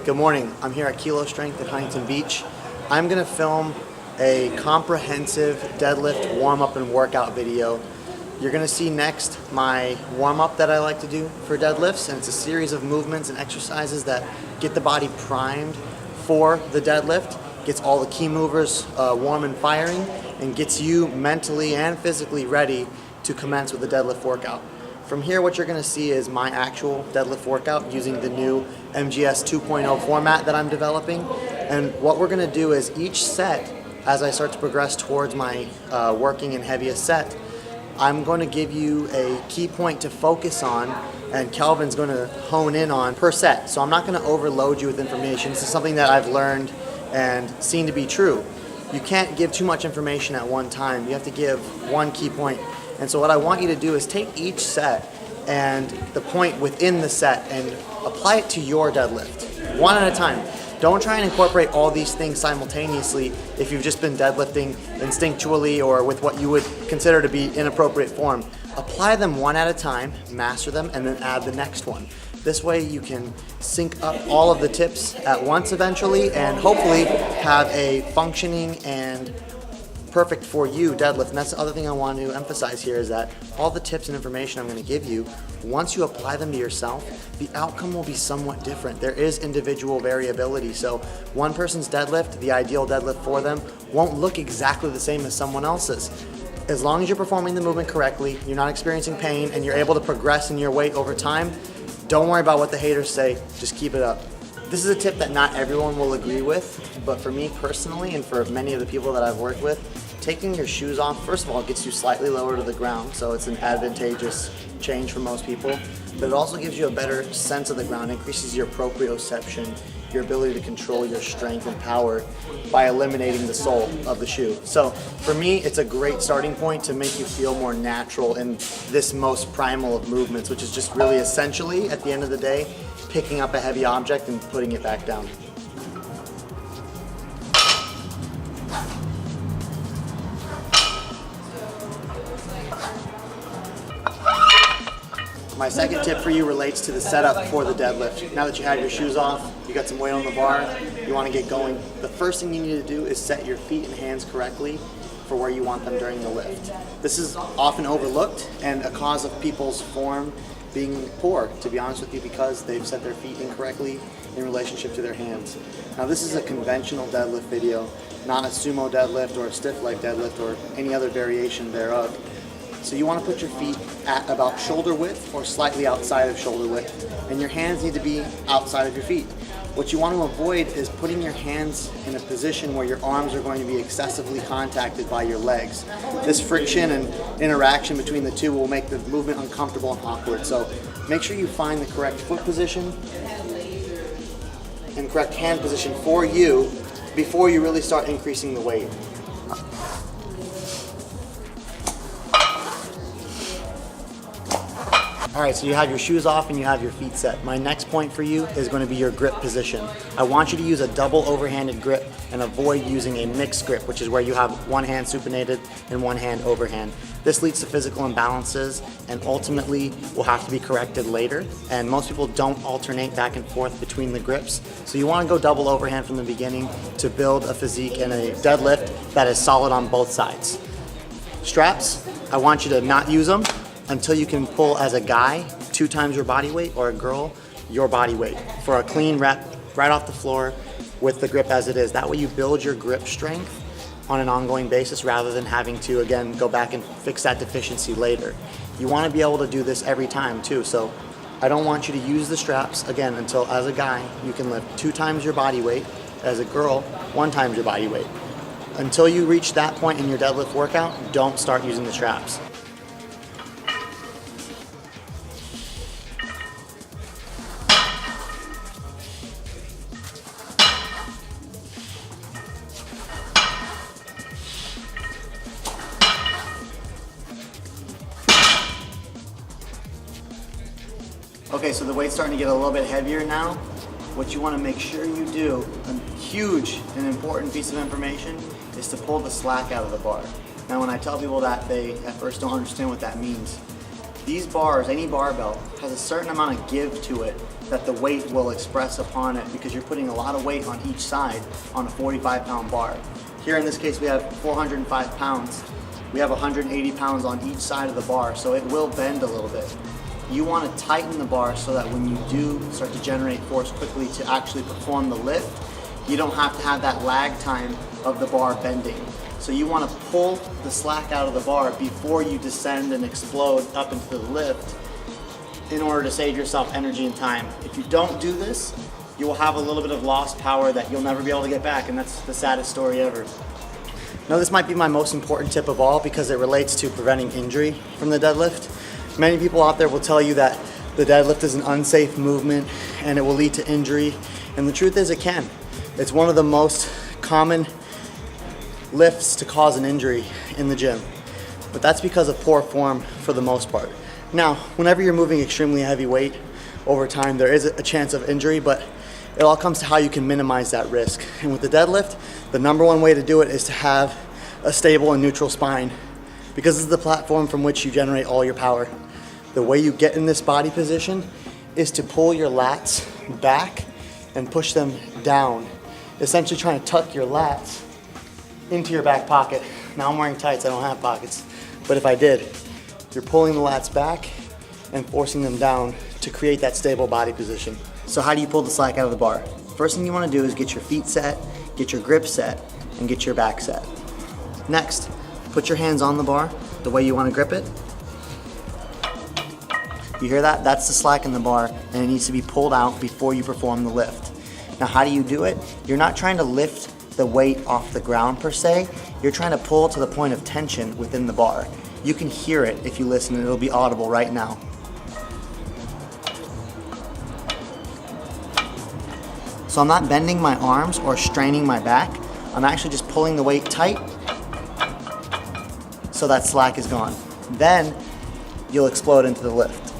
Good morning. I'm here at Kilo Strength at Huntington Beach. I'm going to film a comprehensive deadlift warm-up and workout video. You're going to see next my warm-up that I like to do for deadlifts, and it's a series of movements and exercises that get the body primed for the deadlift, gets all the key movers warm and firing, and gets you mentally and physically ready to commence with the deadlift workout. From here, what you're going to see is my actual deadlift workout using the new MGS 2.0 format that I'm developing. And what we're going to do is each set, as I start to progress towards my working and heaviest set, I'm going to give you a key point to focus on, and Kelvin's going to hone in on per set. So I'm not going to overload you with information. This is something that I've learned and seen to be true. You can't give too much information at one time. You have to give one key point. And so what I want you to do is take each set and the point within the set and apply it to your deadlift, one at a time. Don't try and incorporate all these things simultaneously if you've just been deadlifting instinctually or with what you would consider to be inappropriate form. Apply them one at a time, master them, and then add the next one. This way you can sync up all of the tips at once eventually and hopefully have a functioning and perfect for you deadlift. And that's the other thing I want to emphasize here, is that all the tips and information I'm going to give you, once you apply them to yourself, the outcome will be somewhat different. There is individual variability. So one person's deadlift, the ideal deadlift for them, won't look exactly the same as someone else's. As long as you're performing the movement correctly, you're not experiencing pain, and you're able to progress in your weight over time, don't worry about what the haters say, just keep it up. This is a tip that not everyone will agree with, but for me personally and for many of the people that I've worked with, taking your shoes off, first of all, gets you slightly lower to the ground, so it's an advantageous change for most people, but it also gives you a better sense of the ground, increases your proprioception, your ability to control your strength and power by eliminating the sole of the shoe. So for me, it's a great starting point to make you feel more natural in this most primal of movements, which is just really essentially, at the end of the day, picking up a heavy object and putting it back down. My second tip for you relates to the setup for the deadlift. Now that you have your shoes off, you got some weight on the bar, you want to get going, the first thing you need to do is set your feet and hands correctly for where you want them during the lift. This is often overlooked and a cause of people's form being poor, to be honest with you, because they've set their feet incorrectly in relationship to their hands. Now this is a conventional deadlift video, not a sumo deadlift or a stiff leg deadlift or any other variation thereof. So you want to put your feet at about shoulder width or slightly outside of shoulder width, and your hands need to be outside of your feet. What you want to avoid is putting your hands in a position where your arms are going to be excessively contacted by your legs. This friction and interaction between the two will make the movement uncomfortable and awkward. So make sure you find the correct foot position and correct hand position for you before you really start increasing the weight. All right, so you have your shoes off and you have your feet set. My next point for you is going to be your grip position. I want you to use a double overhanded grip and avoid using a mixed grip, which is where you have one hand supinated and one hand overhand. This leads to physical imbalances and ultimately will have to be corrected later. And most people don't alternate back and forth between the grips. So you want to go double overhand from the beginning to build a physique and a deadlift that is solid on both sides. Straps, I want you to not use them until you can pull as a guy 2 times your body weight, or a girl your body weight, for a clean rep right off the floor with the grip as it is. That way you build your grip strength on an ongoing basis rather than having to, again, go back and fix that deficiency later. You want to be able to do this every time too, so I don't want you to use the straps, again, until as a guy you can lift 2 times your body weight, as a girl 1 time your body weight. Until you reach that point in your deadlift workout, don't start using the straps. Okay, so the weight's starting to get a little bit heavier now. What you want to make sure you do, a huge and important piece of information, is to pull the slack out of the bar. Now when I tell people that, they at first don't understand what that means. These bars, any barbell, has a certain amount of give to it that the weight will express upon it because you're putting a lot of weight on each side on a 45-pound bar. Here in this case we have 405 pounds. We have 180 pounds on each side of the bar, so it will bend a little bit. You want to tighten the bar so that when you do start to generate force quickly to actually perform the lift, you don't have to have that lag time of the bar bending. So you want to pull the slack out of the bar before you descend and explode up into the lift in order to save yourself energy and time. If you don't do this, you will have a little bit of lost power that you'll never be able to get back, and that's the saddest story ever. Now this might be my most important tip of all because it relates to preventing injury from the deadlift. Many people out there will tell you that the deadlift is an unsafe movement and it will lead to injury, and the truth is it can. It's one of the most common lifts to cause an injury in the gym, but that's because of poor form for the most part. Now, whenever you're moving extremely heavy weight over time, there is a chance of injury, but it all comes to how you can minimize that risk. And with the deadlift, the number one way to do it is to have a stable and neutral spine, because this is the platform from which you generate all your power. The way you get in this body position is to pull your lats back and push them down, essentially trying to tuck your lats into your back pocket. Now I'm wearing tights, I don't have pockets, but if I did, you're pulling the lats back and forcing them down to create that stable body position. So how do you pull the slack out of the bar? First thing you want to do is get your feet set, get your grip set, and get your back set. Next, put your hands on the bar the way you want to grip it. You hear that? That's the slack in the bar, and it needs to be pulled out before you perform the lift. Now how do you do it? You're not trying to lift the weight off the ground per se, you're trying to pull to the point of tension within the bar. You can hear it if you listen, and it'll be audible right now. So I'm not bending my arms or straining my back, I'm actually just pulling the weight tight so that slack is gone. Then you'll explode into the lift.